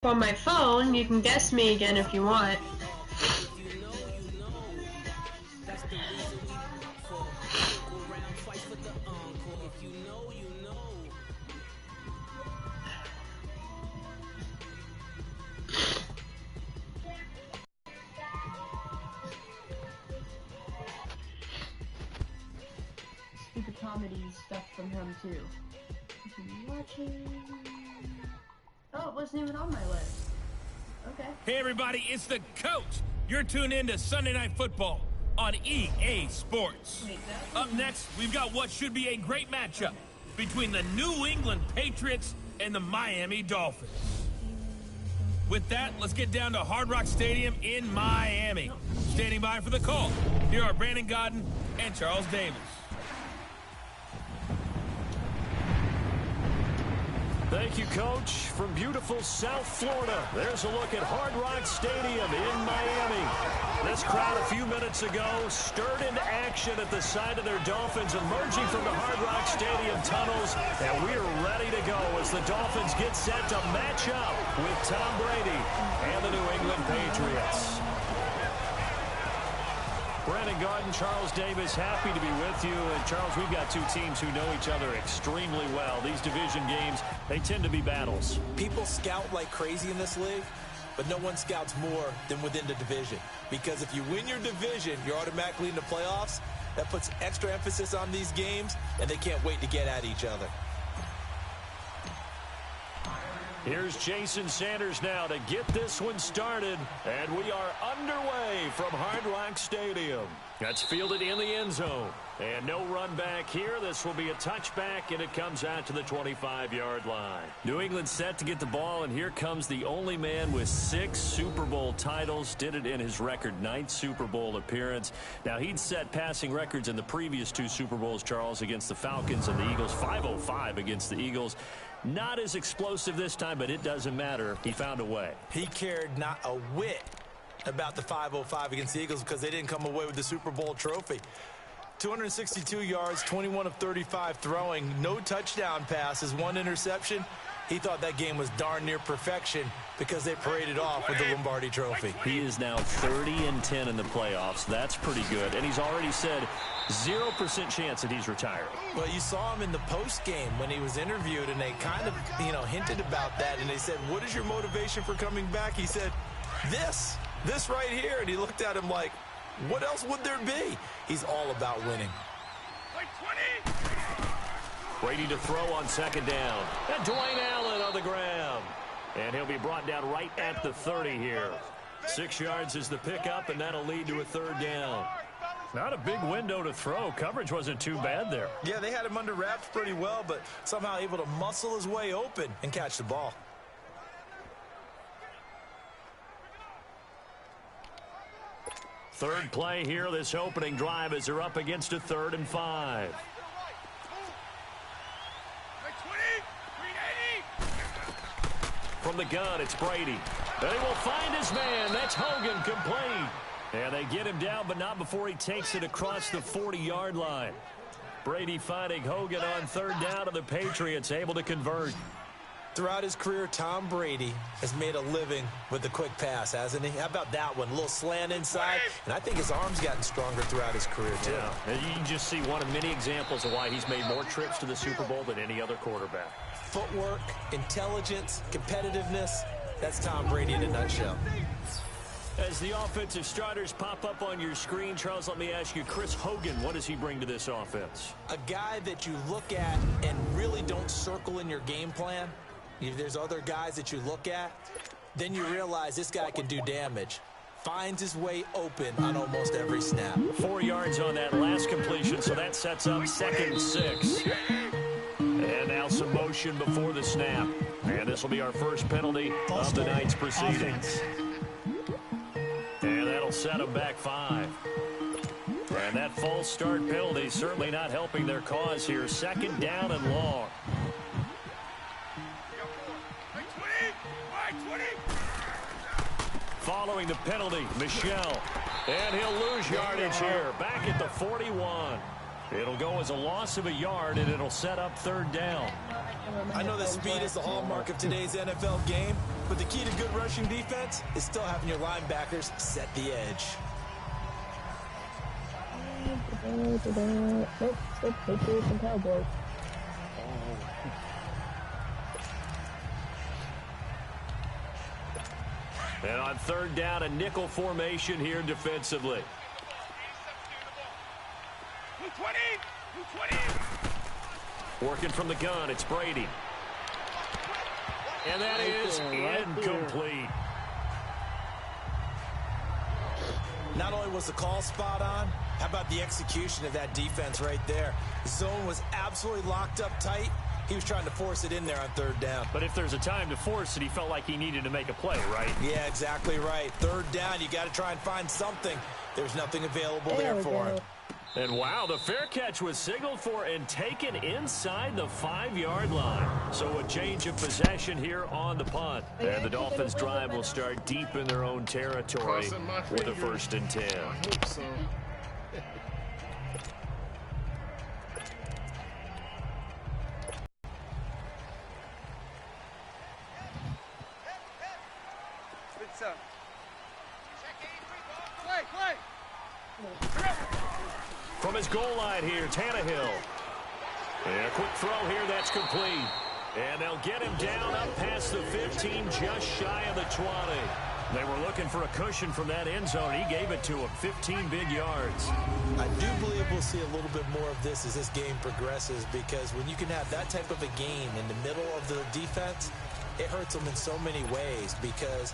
On my phone, you can guess me again if you want. Stupid comedy stuff from him too. You can be watching. Oh, it wasn't even on my list. Okay. Hey everybody, it's the coach. You're tuned in to Sunday Night Football on EA Sports. Up next, we've got what should be a great matchup between the New England Patriots and the Miami Dolphins. With that, let's get down to Hard Rock Stadium in Miami. Standing by for the call, here are Brandon Godden and Charles Davis. Thank you, Coach. From beautiful South Florida, there's a look at Hard Rock Stadium in Miami. This crowd a few minutes ago stirred into action at the side of their Dolphins, emerging from the Hard Rock Stadium tunnels, and we're ready to go as the Dolphins get set to match up with Tom Brady and the New England Patriots. Brandon Garden, Charles Davis, happy to be with you. And Charles, we've got two teams who know each other extremely well. These division games, they tend to be battles. People scout like crazy in this league, but no one scouts more than within the division. Because if you win your division, you're automatically in the playoffs. That puts extra emphasis on these games, and they can't wait to get at each other. Here's Jason Sanders now to get this one started. And we are underway from Hard Rock Stadium. That's fielded in the end zone. And no run back here. This will be a touchback, and it comes out to the 25-yard line. New England set to get the ball, and here comes the only man with 6 Super Bowl titles. Did it in his record 9th Super Bowl appearance. Now, he'd set passing records in the previous 2 Super Bowls, Charles, against the Falcons and the Eagles. 505 against the Eagles. Not as explosive this time, but it doesn't matter. He found a way. He cared not a whit about the 505 against the Eagles because they didn't come away with the Super Bowl trophy. 262 yards, 21 of 35 throwing, no touchdown passes, 1 interception. He thought that game was darn near perfection because they paraded off with the Lombardi Trophy. He is now 30-10 in the playoffs. That's pretty good. And he's already said 0% chance that he's retired. Well, you saw him in the post game when he was interviewed, and they kind of, hinted about that. And they said, what is your motivation for coming back? He said, this right here. And he looked at him like, what else would there be? He's all about winning. Brady to throw on second down. And Dwayne Allen on the ground. And he'll be brought down right at the 30 here. 6 yards is the pickup, and that'll lead to a 3rd down. Not a big window to throw. Coverage wasn't too bad there. Yeah, they had him under wraps pretty well, but somehow able to muscle his way open and catch the ball. Third play here, this opening drive, as they're up against a 3rd and 5. From the gun, it's Brady. They will find his man. That's Hogan, complete. And they get him down, but not before he takes it across the 40-yard line. Brady finding Hogan on 3rd down, and the Patriots able to convert. Throughout his career, Tom Brady has made a living with the quick pass, hasn't he? How about that one? A little slant inside, and I think his arm's gotten stronger throughout his career, too. Yeah, and you can just see one of many examples of why he's made more trips to the Super Bowl than any other quarterback. Footwork, intelligence, competitiveness, that's Tom Brady in a nutshell. As the offensive starters pop up on your screen, Charles, let me ask you, Chris Hogan, what does he bring to this offense? A guy that you look at and really don't circle in your game plan. If there's other guys that you look at, then you realize this guy can do damage. Finds his way open on almost every snap. 4 yards on that last completion, so that sets up 2nd and 6. And now some motion before the snap. And this will be our first penalty of the night's proceedings. And that'll set them back 5. And that false start penalty certainly not helping their cause here. 2nd down and long. Following the penalty, Michelle. And he'll lose yardage here. Back at the 41. It'll go as a loss of a yard, and it'll set up 3rd down. I know that speed is the hallmark of today's NFL game, But the key to good rushing defense is still having your linebackers set the edge. Patriots and Cowboys. And on third down, a nickel formation here defensively. 220! Working from the gun, it's Brady. And that is incomplete. Not only was the call spot on, how about the execution of that defense right there? The zone was absolutely locked up tight. He was trying to force it in there on third down. But if there's a time to force it, he felt like he needed to make a play, right? Yeah, exactly right. Third down, you got to try and find something. There's nothing available there for him. And wow, the fair catch was signaled for and taken inside the 5-yard line. So a change of possession here on the punt. And the Dolphins drive will start deep in their own territory with a 1st and 10. I hope so. From his goal line here, Tannehill. And a quick throw here, that's complete. And they'll get him down up past the 15, just shy of the 20. They were looking for a cushion from that end zone. He gave it to him, 15 big yards. I do believe we'll see a little bit more of this as this game progresses, because when you can have that type of a game in the middle of the defense, it hurts them in so many ways, because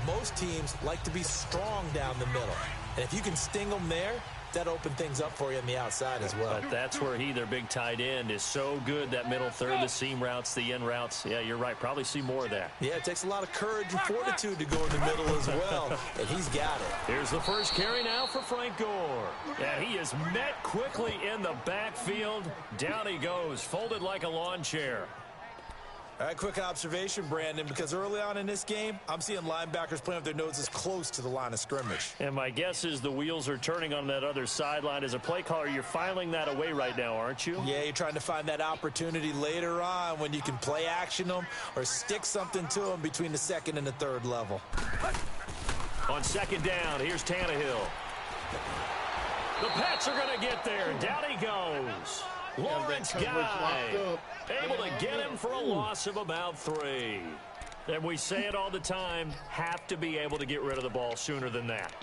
most teams like to be strong down the middle. And if you can sting them there, that opened things up for you on the outside as well. But that's where their big tight end, is so good, that middle third, the seam routes, the in routes. Yeah, you're right. Probably see more of that. Yeah, it takes a lot of courage and fortitude to go in the middle as well, and he's got it. Here's the first carry now for Frank Gore. And he is met quickly in the backfield. Down he goes, folded like a lawn chair. All right, quick observation, Brandon, because early on in this game, I'm seeing linebackers playing with their noses close to the line of scrimmage. And my guess is the wheels are turning on that other sideline. As a play caller, you're filing that away right now, aren't you? Yeah, you're trying to find that opportunity later on when you can play action them or stick something to them between the 2nd and the 3rd level. On 2nd down, here's Tannehill. The Pats are going to get there. Down he goes. Lawrence Guy able to get him for a loss of about 3. And we say it all the time, have to be able to get rid of the ball sooner than that.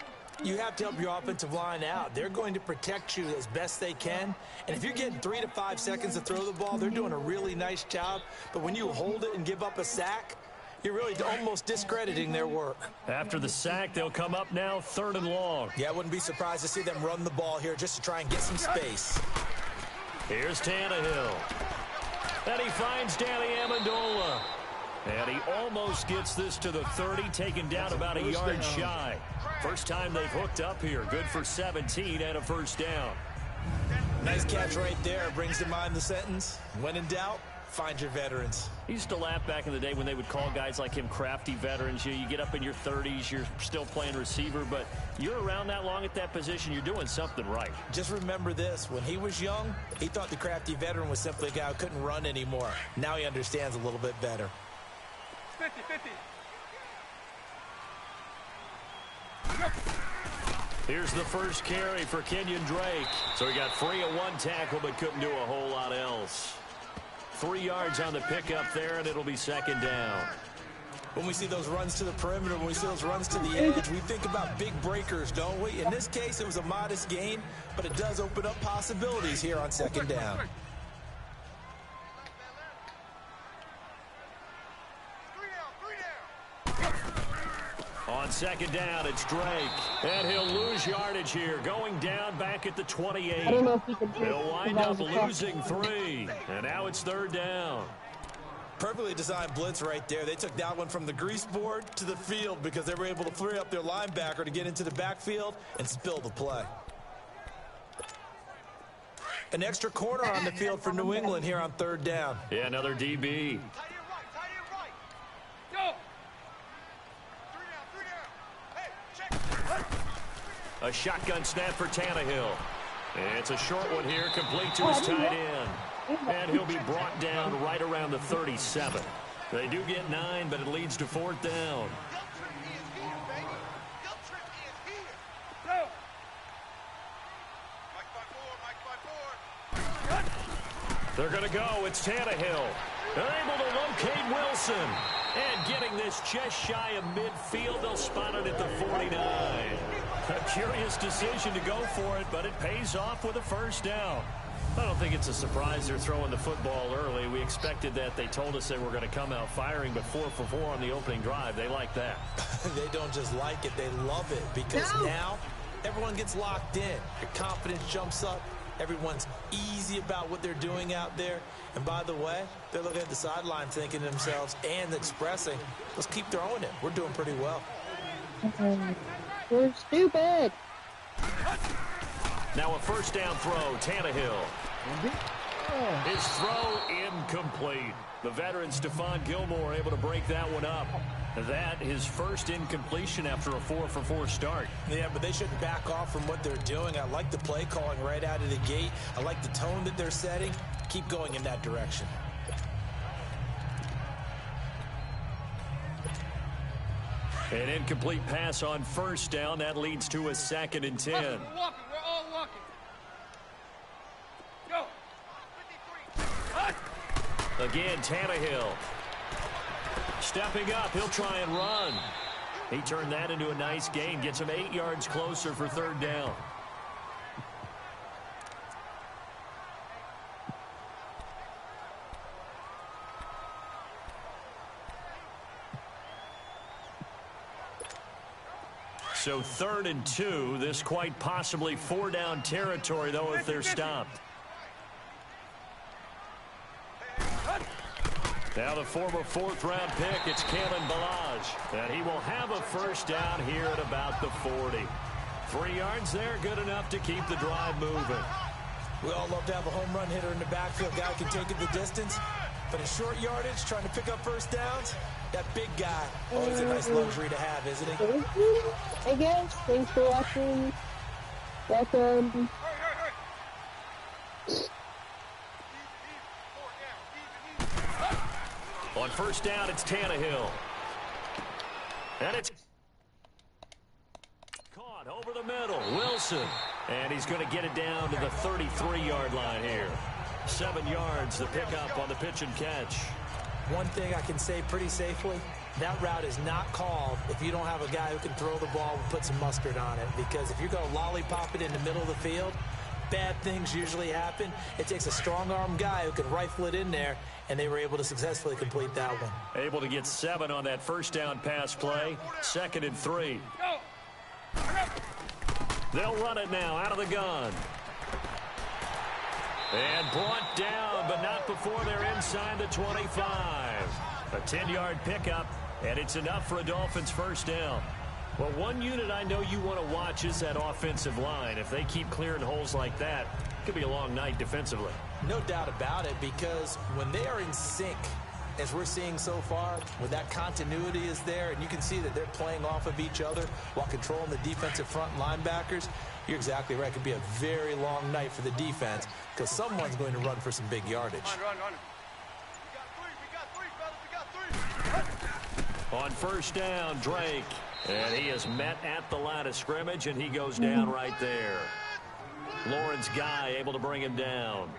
You have to help your offensive line out. They're going to protect you as best they can. And if you're getting 3 to 5 seconds to throw the ball, they're doing a really nice job. But when you hold it and give up a sack, you're really almost discrediting their work. After the sack, they'll come up now 3rd and long. Yeah, I wouldn't be surprised to see them run the ball here just to try and get some space. Here's Tannehill. And he finds Danny Amendola. And he almost gets this to the 30, taken down about a yard shy. First time they've hooked up here. Good for 17 and a 1st down. Nice catch right there. Brings to mind the sentence, when in doubt, find your veterans. I used to laugh back in the day when they would call guys like him crafty veterans. You get up in your 30s, you're still playing receiver, but you're around that long at that position, you're doing something right. Just remember this, when he was young, he thought the crafty veteran was simply a guy who couldn't run anymore. Now he understands a little bit better. 50-50. Here's the first carry for Kenyon Drake. So he got free of 1 tackle, but couldn't do a whole lot else. 3 yards on the pickup there, and it'll be 2nd down. When we see those runs to the perimeter, when we see those runs to the edge, we think about big breakers, don't we? In this case, it was a modest gain, but it does open up possibilities here on 2nd down. On 2nd down, it's Drake. And he'll lose yardage here, going down back at the 28. I don't know if he could. He'll wind up losing 3. And now it's 3rd down. Perfectly designed blitz right there. They took that one from the grease board to the field because they were able to free up their linebacker to get into the backfield and spill the play. An extra corner on the field for New England here on 3rd down. Yeah, another DB. A shotgun snap for Tannehill. And it's a short one here, complete to his tight end. And he'll be brought down right around the 37. They do get 9, but it leads to 4th down. They're going to go. It's Tannehill. They're able to locate Wilson. And getting this just shy of midfield, they'll spot it at the 49. A curious decision to go for it, but it pays off with a 1st down. I don't think it's a surprise they're throwing the football early. We expected that. They told us they were going to come out firing, but 4 for 4 on the opening drive. They like that. They don't just like it, they love it, because now everyone gets locked in. Your confidence jumps up. Everyone's easy about what they're doing out there. And by the way, they're looking at the sideline thinking to themselves and expressing, let's keep throwing it. We're doing pretty well. We're stupid. Now a 1st down throw, Tannehill. His throw incomplete. The veteran Stephon Gilmore able to break that one up. That his 1st incompletion after a 4 for 4 start. Yeah, but they shouldn't back off from what they're doing. I like the play calling right out of the gate. I like the tone that they're setting. Keep going in that direction. An incomplete pass on 1st down. That leads to a 2nd and 10. We're walking. We're all walking. Go. Again, Tannehill. Stepping up, he'll try and run. He turned that into a nice gain. Gets him 8 yards closer for 3rd down. So 3rd and 2. This quite possibly 4-down territory, though, if they're stopped. Now the former 4th-round pick, it's Kalen Ballage. And he will have a 1st down here at about the 40. 3 yards there, good enough to keep the drive moving. We all love to have a home run hitter in the backfield. Guy who can take it the distance. But in short yardage, trying to pick up 1st downs, that big guy, always a nice luxury to have, isn't he? I guess. Thanks for watching. Welcome. On 1st down, it's Tannehill. And it's caught over the middle. Wilson. And he's going to get it down to the 33-yard line here. 7 yards, the pickup on the pitch and catch. One thing I can say pretty safely, that route is not called if you don't have a guy who can throw the ball and put some mustard on it. Because if you're going to lollipop it in the middle of the field, bad things usually happen. It takes a strong-arm guy who can rifle it in there, and they were able to successfully complete that one. Able to get 7 on that 1st down pass play. 2nd and 3. They'll run it now out of the gun. And brought down, but not before they're inside the 25. A 10-yard pickup, and it's enough for a Dolphins 1st down. Well, one unit I know you want to watch is that offensive line. If they keep clearing holes like that, it could be a long night defensively. No doubt about it, because when they are in sync, as we're seeing so far, when that continuity is there, and you can see that they're playing off of each other while controlling the defensive front linebackers, you're exactly right. It could be a very long night for the defense because someone's going to run for some big yardage. Run. We got 3. On 1st down, Drake. And he is met at the line of scrimmage, and he goes down right there. Lawrence Guy able to bring him down.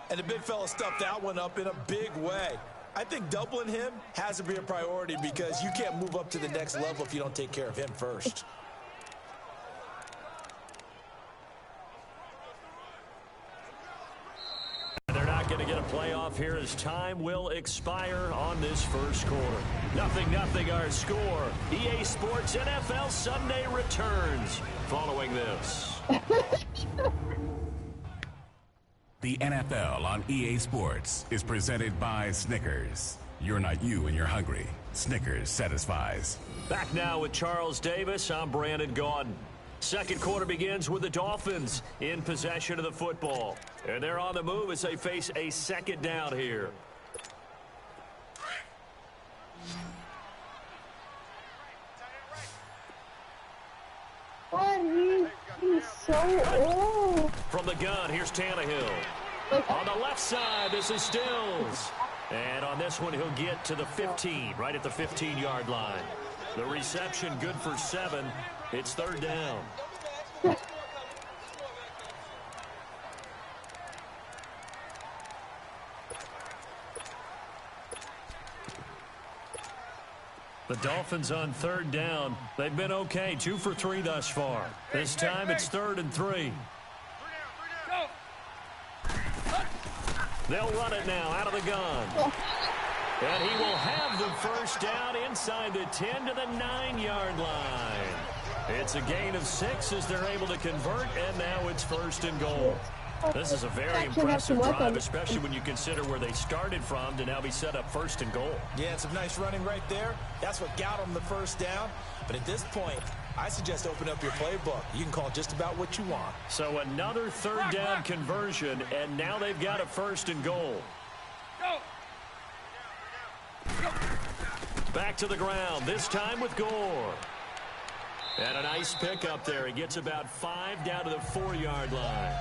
And the big fella stuffed that one up in a big way. I think doubling him has to be a priority because you can't move up to the next level if you don't take care of him first. They're not going to get a playoff here as time will expire on this 1st quarter. 0-0 our score. EA Sports NFL Sunday returns following this. The NFL on EA Sports is presented by Snickers. You're not you when you're hungry. Snickers satisfies. Back now with Charles Davis. I'm Brandon Gaudin. 2nd quarter begins with the Dolphins in possession of the football. And they're on the move as they face a 2nd down here. What? He's so old. From the gun, here's Tannehill. On the left side, this is Stills. And on this one, he'll get to the 15, right at the 15-yard line. The reception good for 7. It's third down. The Dolphins on third down. They've been okay, 2 for 3 thus far. This time it's 3rd and 3. They'll run it now out of the gun. And he will have the first down inside the 10 to the 9-yard line. It's a gain of 6 as they're able to convert, and now it's 1st and goal. This is a very impressive drive, especially when you consider where they started from to now be set up 1st and goal. Yeah, and some nice running right there. That's what got them the first down. But at this point, I suggest open up your playbook. You can call just about what you want. So another 3rd down conversion, and now they've got a 1st and goal. Back to the ground, this time with Gore. And a nice pickup there. He gets about 5 down to the 4-yard line.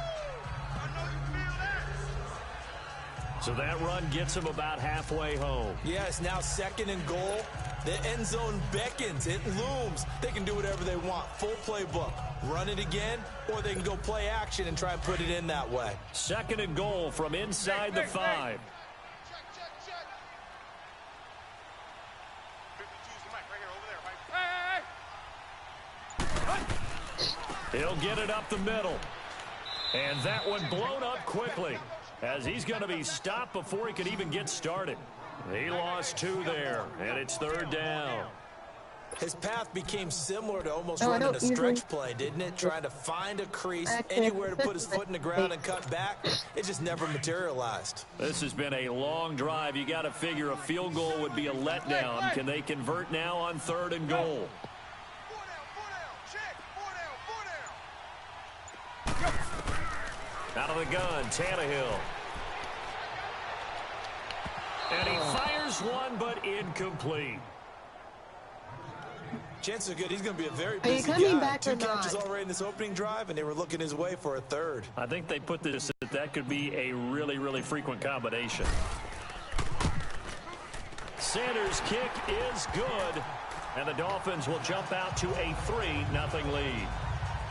So that run gets him about halfway home. Yeah, it's now 2nd and goal. The end zone beckons. It looms. They can do whatever they want. Full playbook. Run it again, or they can go play action and try and put it in that way. 2nd and goal from inside the 5. He'll get it up the middle. And that one blown up quickly, as he's going to be stopped before he could even get started. He lost 2 there, and it's 3rd down. His path became similar to almost running a stretch play, didn't it? Trying to find a crease, anywhere to put his foot in the ground and cut back. It just never materialized. This has been a long drive. You got to figure a field goal would be a letdown. Can they convert now on 3rd and goal? Out of the gun, Tannehill. And he fires one, but incomplete. Chances are good he's going to be a very busy guy. 2 catches already in this opening drive, and they were looking his way for a 3rd. I think they put this that could be a really, really frequent combination. Sanders' kick is good, and the Dolphins will jump out to a 3-0 lead.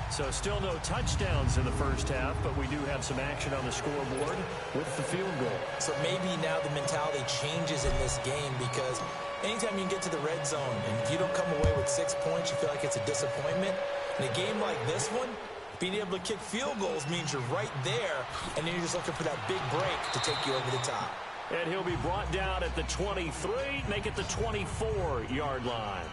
So still no touchdowns in the first half, but we do have some action on the scoreboard with the field goal. So maybe now the mentality changes in this game, because anytime you can get to the red zone and if you don't come away with 6 points, you feel like it's a disappointment. In a game like this one, being able to kick field goals means you're right there, and then you're just looking for that big break to take you over the top. And he'll be brought down at the 23, make it the 24-yard line.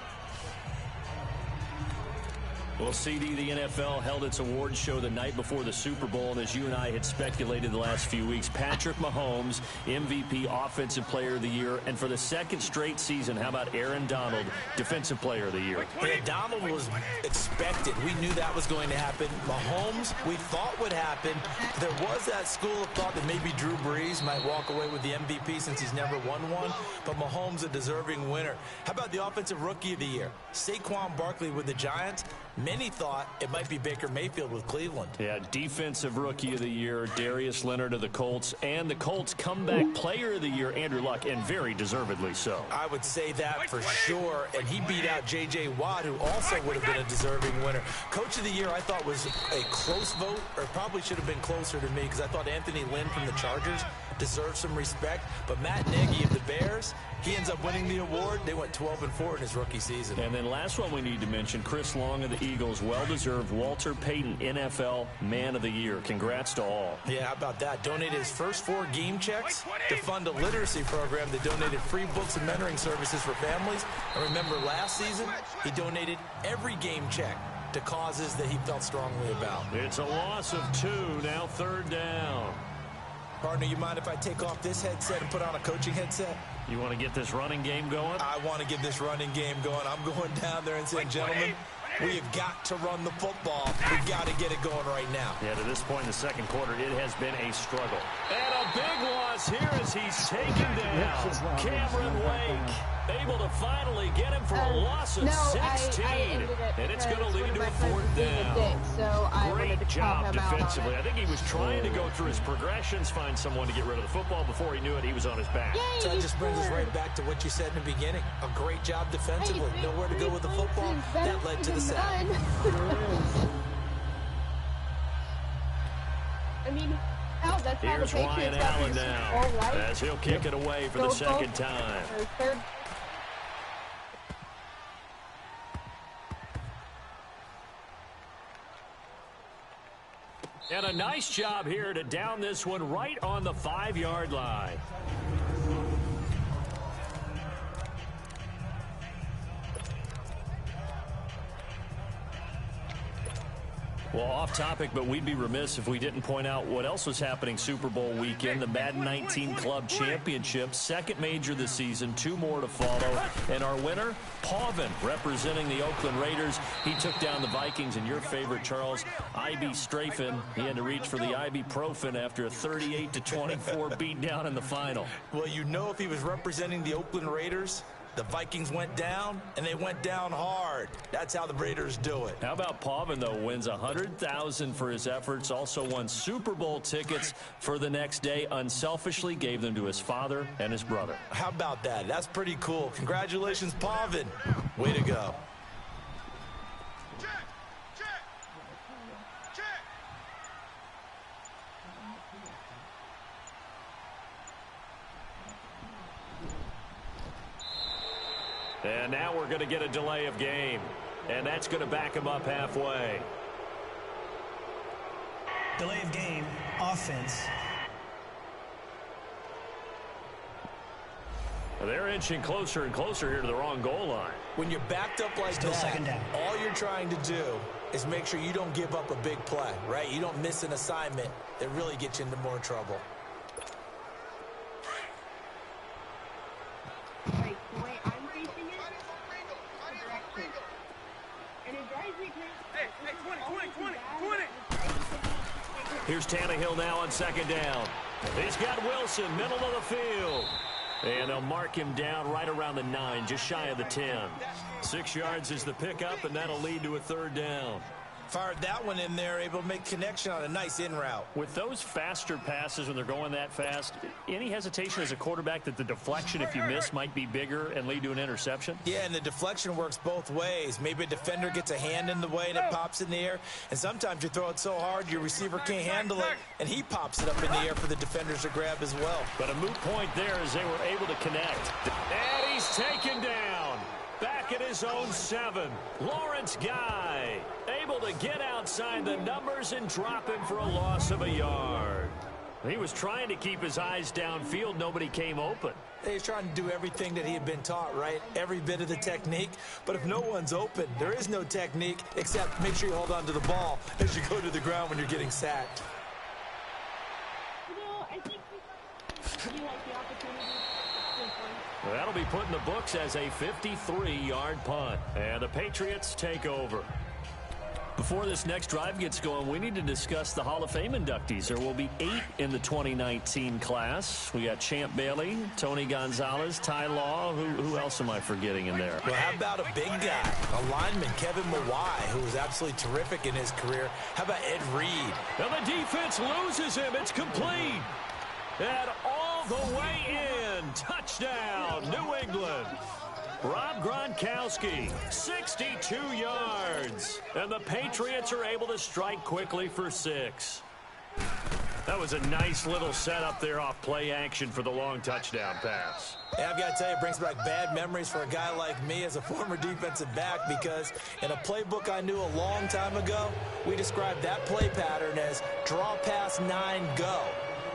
Well, CD, the NFL held its awards show the night before the Super Bowl, and as you and I had speculated the last few weeks, Patrick Mahomes, MVP, Offensive Player of the Year, and for the 2nd straight season, how about Aaron Donald, Defensive Player of the Year? Yeah, Donald was expected. We knew that was going to happen. Mahomes, we thought would happen. There was that school of thought that maybe Drew Brees might walk away with the MVP since he's never won one, but Mahomes a deserving winner. How about the Offensive Rookie of the Year? Saquon Barkley with the Giants. Many thought it might be Baker Mayfield with Cleveland. Yeah, Defensive Rookie of the Year, Darius Leonard of the Colts, and the Colts Comeback Player of the Year, Andrew Luck, and very deservedly so. I would say that for sure, and he beat out J.J. Watt, who also would have been a deserving winner. Coach of the Year, I thought, was a close vote, or probably should have been closer to me, because I thought Anthony Lynn from the Chargers deserves some respect, but Matt Nagy of the Bears, he ends up winning the award. They went 12-4 in his rookie season. And then last one we need to mention, Chris Long of the Eagles, well-deserved Walter Payton NFL Man of the Year. Congrats to all. Yeah, how about that? Donated his first 4 game checks to fund a literacy program that donated free books and mentoring services for families. And remember, last season, he donated every game check to causes that he felt strongly about. It's a loss of 2, now 3rd down. Partner, you mind if I take off this headset and put on a coaching headset? You want to get this running game going? I want to get this running game going. I'm going down there and saying, gentlemen, we have got to run the football. We've got to get it going right now. Yeah, to this point in the second quarter, it has been a struggle. And a big one us here as he's taken down. Cameron Wake able to finally get him for a loss of 16. And it's going to lead to a 4th down. Great job defensively. I think he was trying to go through his progressions, find someone to get rid of the football. Before he knew it, he was on his back. So that just brings us right back to what you said in the beginning. A great job defensively. Nowhere to go with the football. That led to the sack. I mean, hell, that's how the Here's Ryan Patriots got Allen these now all right. as he'll kick it away for the second time. Third. And a nice job here to down this one right on the 5-yard line. Well, off topic, but we'd be remiss if we didn't point out what else was happening Super Bowl weekend. The Madden 19 Club Championship, second major this season, 2 more to follow. And our winner, Pauvin, representing the Oakland Raiders. He took down the Vikings, and your favorite, Charles, IB Strafen. He had to reach for the ibuprofen after a 38-24 beatdown in the final. Well, you know, if he was representing the Oakland Raiders, the Vikings went down, and they went down hard. That's how the Raiders do it. How about Pauvin, though? Wins $100,000 for his efforts. Also won Super Bowl tickets for the next day. Unselfishly gave them to his father and his brother. How about that? That's pretty cool. Congratulations, Pauvin. Way to go. And now we're going to get a delay of game. And that's going to back him up halfway. Delay of game, offense. They're inching closer and closer here to the wrong goal line. When you're backed up like Still that, second down. all you're trying to do is make sure you don't give up a big play, right? You don't miss an assignment that really gets you into more trouble. Like, the way I'm facing it, direction. And it drives me crazy. Hey, 20. Here's Tannehill now on second down. He's got Wilson, middle of the field. And they'll mark him down right around the 9, just shy of the 10. 6 yards is the pickup, and that'll lead to a 3rd down. Fired that one in there, able to make connection on a nice in route. With those faster passes when they're going that fast, any hesitation as a quarterback that the deflection, if you miss, might be bigger and lead to an interception? Yeah, and the deflection works both ways. Maybe a defender gets a hand in the way and it pops in the air. And sometimes you throw it so hard your receiver can't handle it, and he pops it up in the air for the defenders to grab as well. But a moot point there as they were able to connect. And he's taken down. Back at his own 7. Lawrence Guy able to get outside the numbers and drop him for a loss of a yard. He was trying to keep his eyes downfield. Nobody came open. He's trying to do everything that he had been taught, right? Every bit of the technique. But if no one's open, there is no technique except make sure you hold on to the ball as you go to the ground when you're getting sacked. You know, I think you like the opportunity. Well, that'll be put in the books as a 53-yard punt. And the Patriots take over. Before this next drive gets going, we need to discuss the Hall of Fame inductees. There will be 8 in the 2019 class. We got Champ Bailey, Tony Gonzalez, Ty Law. Who else am I forgetting in there? Well, how about a big guy, a lineman, Kevin Mawai, who was absolutely terrific in his career. How about Ed Reed? And the defense loses him. It's complete. And all the way in. Touchdown, New England. Rob Gronkowski, 62 yards. And the Patriots are able to strike quickly for 6. That was a nice little setup there off play action for the long touchdown pass. Yeah, I've got to tell you, it brings back bad memories for a guy like me as a former defensive back, because in a playbook I knew a long time ago, we described that play pattern as draw pass 9 go,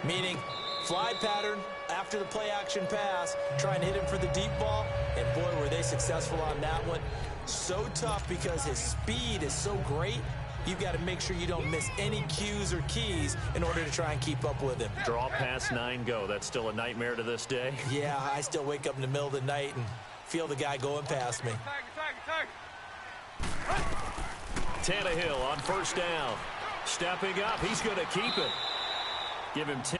meaning fly pattern after the play action pass, trying to hit him for the deep ball, and boy, were they successful on that one. So tough because his speed is so great, you've got to make sure you don't miss any cues or keys in order to try and keep up with him. Draw pass 9 go. That's still a nightmare to this day. Yeah, I still wake up in the middle of the night and feel the guy going past me. Tannehill on first down. Stepping up, he's going to keep it. Give him 10.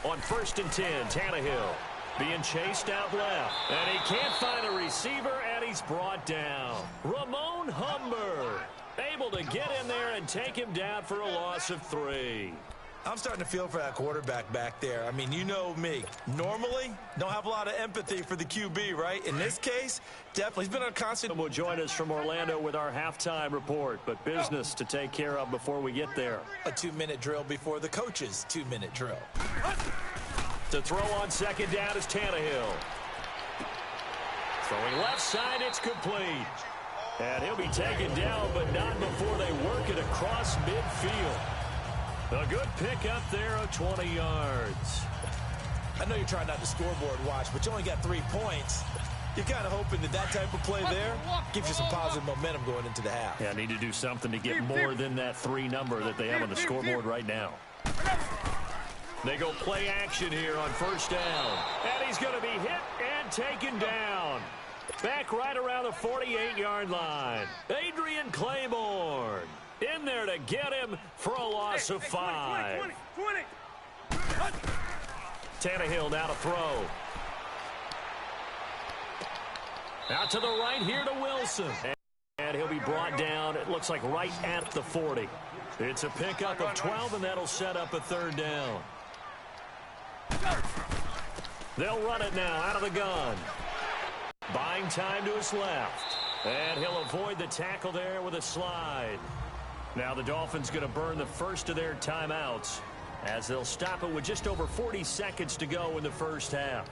On 1st and 10, Tannehill being chased out left. And he can't find a receiver, and he's brought down. Ramon Humber able to get in there and take him down for a loss of 3. I'm starting to feel for that quarterback back there. I mean, you know me. Normally, don't have a lot of empathy for the QB, right? In this case, definitely. He's been on a constant. Will join us from Orlando with our halftime report, but business to take care of before we get there. A 2-minute drill before the coach's 2-minute drill. To throw on 2nd down is Tannehill. Throwing left side, it's complete. And he'll be taken down, but not before they work it across midfield. A good pickup there of 20 yards. I know you're trying not to scoreboard watch, but you only got 3 points. You're kind of hoping that type of play there gives you some positive momentum going into the half. Yeah, need to do something to get more than that 3 number that they have on the scoreboard right now. They go play action here on 1st down. And he's going to be hit and taken down. Back right around the 48-yard line. Adrian Claiborne in there to get him for a loss of 5. 20. Tannehill now to throw. Out to the right here to Wilson. And he'll be brought down, it looks like right at the 40. It's a pickup of 12, and that'll set up a 3rd down. They'll run it now out of the gun. Buying time to his left. And he'll avoid the tackle there with a slide. Now the Dolphins going to burn the first of their timeouts as they'll stop it with just over 40 seconds to go in the first half.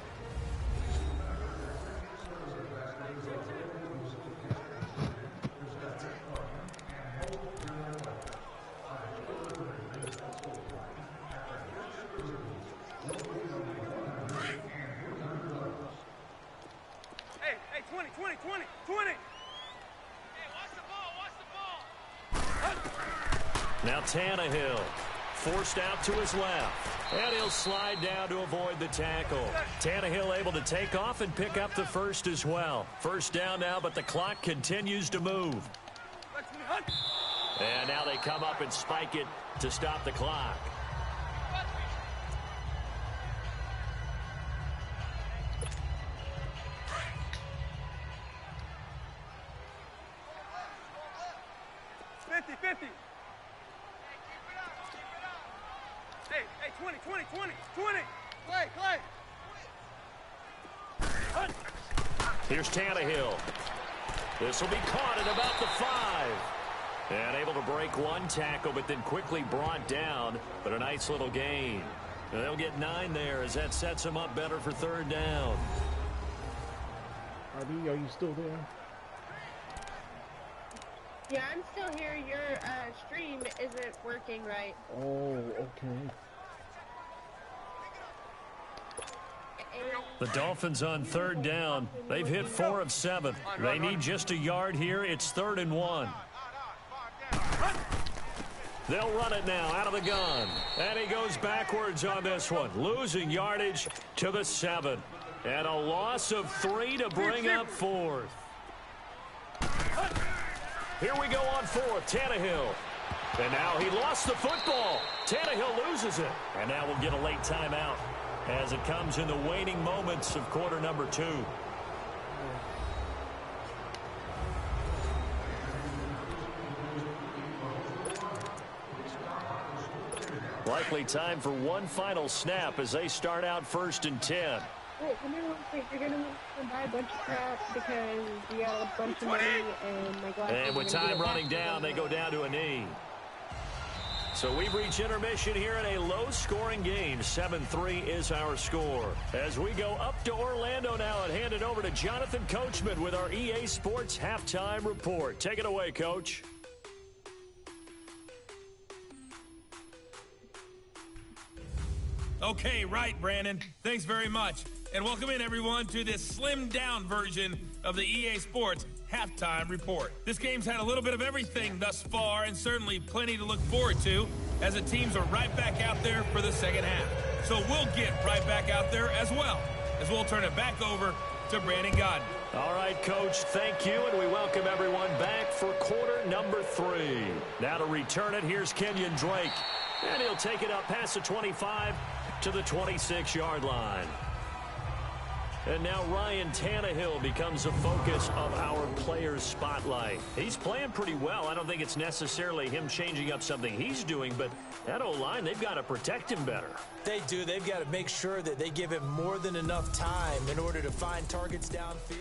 Hey, 20. Now Tannehill forced out to his left. And he'll slide down to avoid the tackle. Tannehill able to take off and pick up the first as well. 1st down now, but the clock continues to move. And now they come up and spike it to stop the clock. Hey, 20. Clay. Here's Tannehill. This will be caught at about the 5. And able to break 1 tackle, but then quickly brought down. But a nice little gain. And they'll get 9 there as that sets them up better for 3rd down. RB, are you still there? Yeah, I'm still here. Your stream isn't working right. Oh, okay. The Dolphins on 3rd down. They've hit 4 of 7. They need just a yard here. It's 3rd and 1. They'll run it now out of the gun. And he goes backwards on this one. Losing yardage to the 7. And a loss of 3 to bring up 4th. Here we go on 4th. Tannehill. And now he lost the football. Tannehill loses it. And now we'll get a late timeout as it comes in the waning moments of quarter number 2. Likely time for one final snap as they start out 1st and 10. Wait, come here real quick. You're going to buy a bunch of crap because you got a bunch of money and my glasses. And with time running down, they go down to a knee. So we've reached intermission here in a low-scoring game. 7-3 is our score. As we go up to Orlando now and hand it over to Jonathan Coachman with our EA Sports Halftime Report. Take it away, Coach. Okay, right, Brandon. Thanks very much. And welcome in, everyone, to this slimmed-down version of the EA Sports Halftime Report. This game's had a little bit of everything thus far, and certainly plenty to look forward to, as the teams are right back out there for the second half. So we'll get right back out there as well, as we'll turn it back over to Brandon Godden. All right, Coach, thank you, and we welcome everyone back for quarter number 3. Now to return it, here's Kenyon Drake. And he'll take it up past the 25 to the 26-yard line. And now Ryan Tannehill becomes the focus of our players' spotlight. He's playing pretty well. I don't think it's necessarily him changing up something he's doing, but that O-line, they've got to protect him better. They do. They've got to make sure that they give him more than enough time in order to find targets downfield.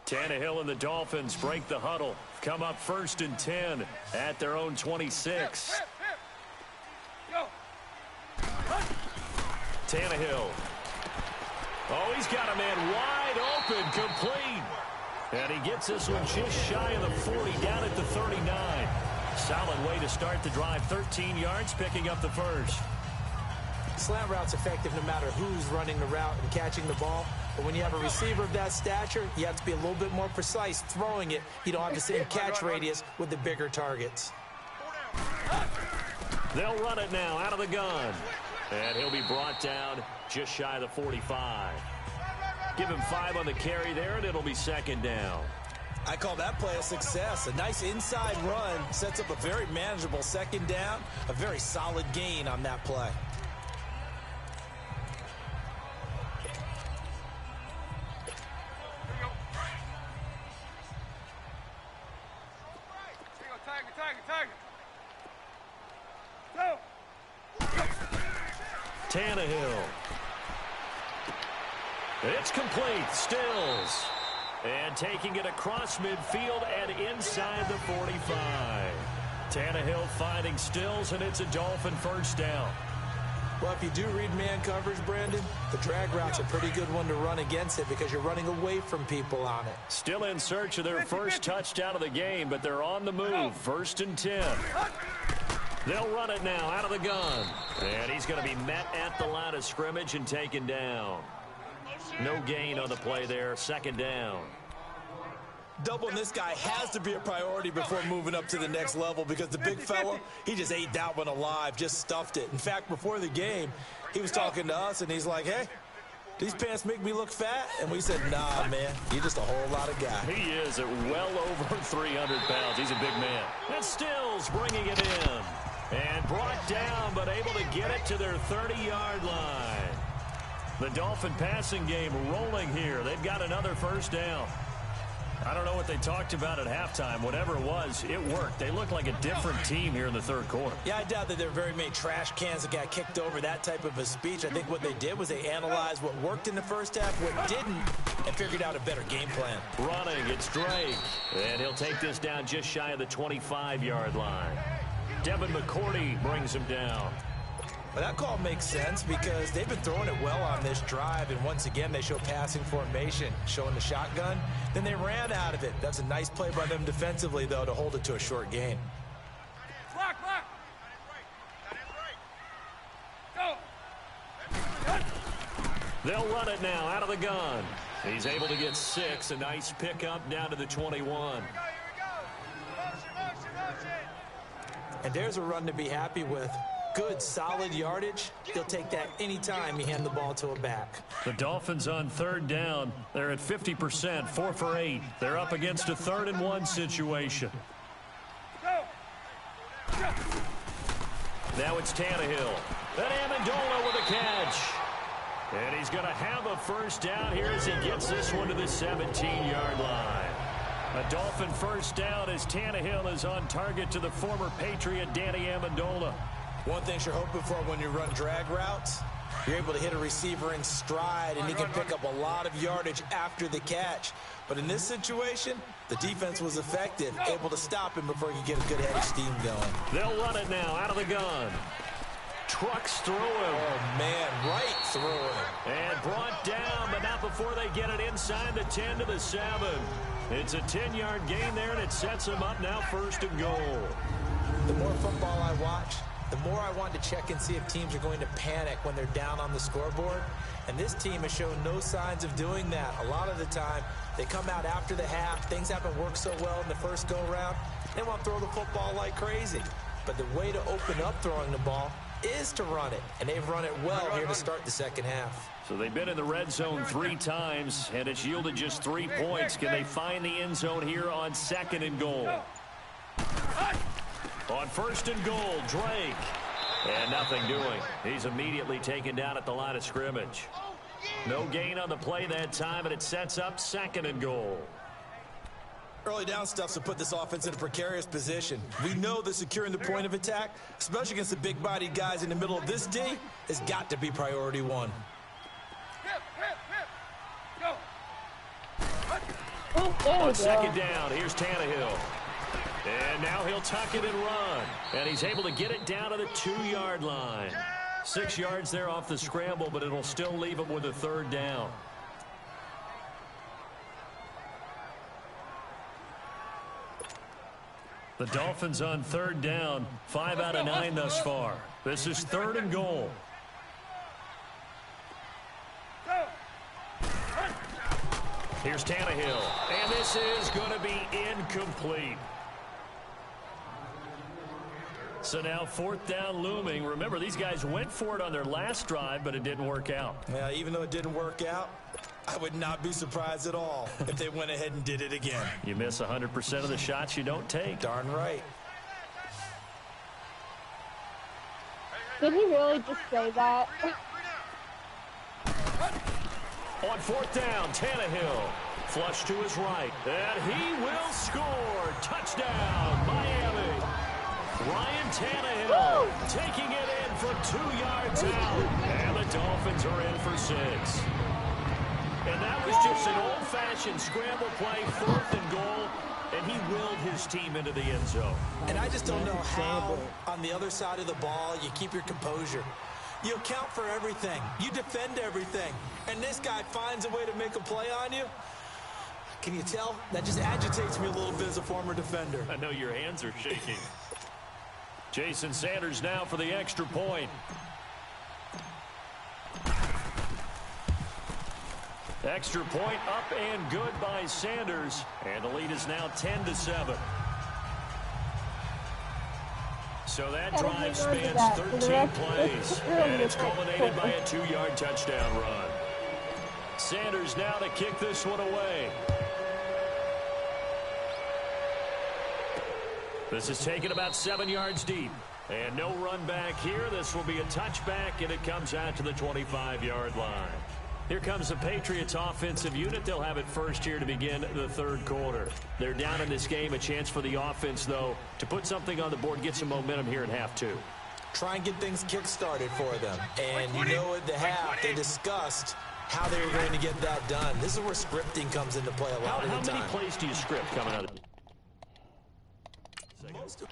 Tannehill and the Dolphins break the huddle. Come up 1st and 10 at their own 26. Tannehill. Oh, he's got a man wide open, complete. And he gets this one just shy of the 40, down at the 39. Solid way to start the drive. 13 yards, picking up the first. Slant route's effective no matter who's running the route and catching the ball. But when you have a receiver of that stature, you have to be a little bit more precise throwing it. You don't have the same catch radius with the bigger targets. They'll run it now out of the gun. And he'll be brought down just shy of the 45. Give him 5 on the carry there, and it'll be 2nd down. I call that play a success. A nice inside run sets up a very manageable 2nd down. A very solid gain on that play. Tannehill. It's complete. Stills. And taking it across midfield and inside the 45. Tannehill finding Stills, and it's a Dolphin 1st down. Well, if you do read man coverage, Brandon, the drag route's a pretty good one to run against it because you're running away from people on it. Still in search of their first touchdown of the game, but they're on the move. 1st and 10. They'll run it now out of the gun. And he's going to be met at the line of scrimmage and taken down. No gain on the play there. 2nd down. Doubling this guy has to be a priority before moving up to the next level because the big fella, he just ate that one alive, just stuffed it. In fact, before the game, he was talking to us, and he's like, hey, these pants make me look fat? And we said, nah, man, you're just a whole lot of guy. He is at well over 300 pounds. He's a big man. And Stills bringing it in. And brought down, but able to get it to their 30-yard line. The Dolphin passing game rolling here. They've got another 1st down. I don't know what they talked about at halftime. Whatever it was, it worked. They look like a different team here in the 3rd quarter. Yeah, I doubt that there are very many trash cans that got kicked over, that type of a speech. I think what they did was they analyzed what worked in the first half, what didn't, and figured out a better game plan. Running, it's Drake. And he'll take this down just shy of the 25-yard line. Devin McCourty brings him down. Well, that call makes sense because they've been throwing it well on this drive, and once again they show passing formation, showing the shotgun. Then they ran out of it. That's a nice play by them defensively, though, to hold it to a short gain. Block. Go. They'll run it now out of the gun. He's able to get 6. A nice pickup down to the 21. And there's a run to be happy with. Good, solid yardage. He'll take that anytime you hand the ball to a back. The Dolphins on 3rd down. They're at 50%, 4 for 8. They're up against a 3rd and 1 situation. Now it's Tannehill. And Amendola with a catch. And he's going to have a 1st down here as he gets this one to the 17-yard line. A Dolphin 1st down as Tannehill is on target to the former Patriot Danny Amendola. One thing you're hoping for when you run drag routes, you're able to hit a receiver in stride, and he can pick up a lot of yardage after the catch. But in this situation, the defense was effective, able to stop him before he could get a good head of steam going. They'll run it now out of the gun. Trucks through him. Oh, man, right through him. And brought down, but not before they get it inside the 10 to the 7. It's a 10-yard gain there, and it sets them up now 1st and goal. The more football I watch, the more I want to check and see if teams are going to panic when they're down on the scoreboard. And this team has shown no signs of doing that. A lot of the time, they come out after the half. Things haven't worked so well in the first go-round. They want to throw the football like crazy. But the way to open up throwing the ball is to run it. And they've run it well here to start the 2nd half. So they've been in the red zone 3 times, and it's yielded just 3 points. Can they find the end zone here on 2nd and goal? On 1st and goal, Drake. And nothing doing. He's immediately taken down at the line of scrimmage. No gain on the play that time, and it sets up 2nd and goal. Early down stuff to put this offense in a precarious position. We know that securing the point of attack, especially against the big-bodied guys in the middle of this D, has got to be priority one. On 2nd down, here's Tannehill. And now he'll tuck it and run. And he's able to get it down to the 2-yard line. 6 yards there off the scramble, but it'll still leave him with a 3rd down. The Dolphins on 3rd down, 5 out of 9 thus far. This is 3rd and goal. Here's Tannehill, and this is going to be incomplete. So now 4th down looming. Remember, these guys went for it on their last drive, but it didn't work out. Yeah, even though it didn't work out, I would not be surprised at all if they went ahead and did it again. You miss 100% of the shots you don't take. Darn right. Did he really just say that? On 4th down, Tannehill. Flush to his right. And he will score. Touchdown, Miami. Ryan Tannehill taking it in from 2 yards out. And the Dolphins are in for 6. And that was just an old-fashioned scramble play, 4th and goal. And he willed his team into the end zone. And I just don't know how, on the other side of the ball, you keep your composure. You account for everything. You defend everything. And this guy finds a way to make a play on you. Can you tell? That just agitates me a little bit as a former defender. I know your hands are shaking. Jason Sanders now for the extra point. Extra point up and good by Sanders. And the lead is now 10-7. So that drive spans 13 plays. And it's culminated by a 2-yard touchdown run. Sanders now to kick this one away. This is taken about 7 yards deep. And no run back here. This will be a touchback, and it comes out to the 25-yard line. Here comes the Patriots offensive unit. They'll have it first here to begin the 3rd quarter. They're down in this game. A chance for the offense, though, to put something on the board, get some momentum here in half 2. Try and get things kick-started for them. And you know at the half, they discussed how they were going to get that done. This is where scripting comes into play a lot of the time. How many plays do you script coming out of it?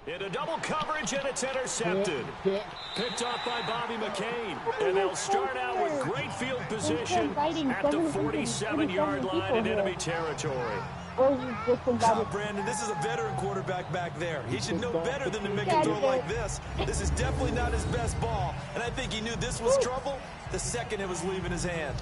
Into double coverage, and it's intercepted. Picked off by Bobby McCain. And they'll start out with great field position at the 47-yard line in enemy territory. Brandon, this is a veteran quarterback back there. He should know better than to make a throw like this. This is definitely not his best ball. And I think he knew this was trouble the second it was leaving his hand.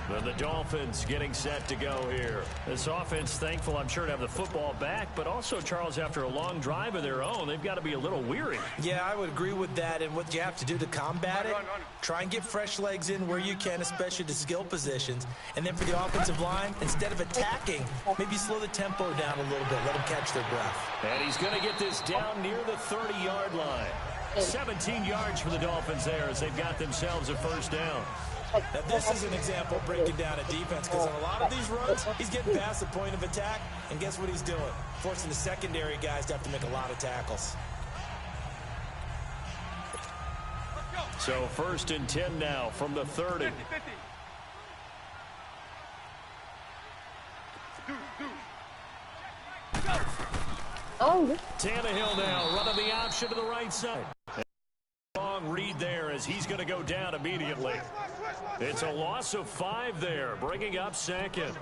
And the Dolphins getting set to go here. This offense thankful, I'm sure, to have the football back, but also, Charles, after a long drive of their own, they've got to be a little weary. Yeah, I would agree with that. And what you have to do to combat it, try and get fresh legs in where you can, especially the skill positions. And then for the offensive line, instead of attacking, maybe slow the tempo down a little bit, let them catch their breath. And he's going to get this down near the 30-yard line. 17 yards for the Dolphins there as they've got themselves a 1st down. Now, this is an example of breaking down a defense, because on a lot of these runs, he's getting past the point of attack, and guess what he's doing? Forcing the secondary guys to have to make a lot of tackles. So 1st and 10 now from the 30. Tannehill now running the option to the right side. Long read there as he's going to go down immediately. It's a loss of 5 there, bringing up 2nd.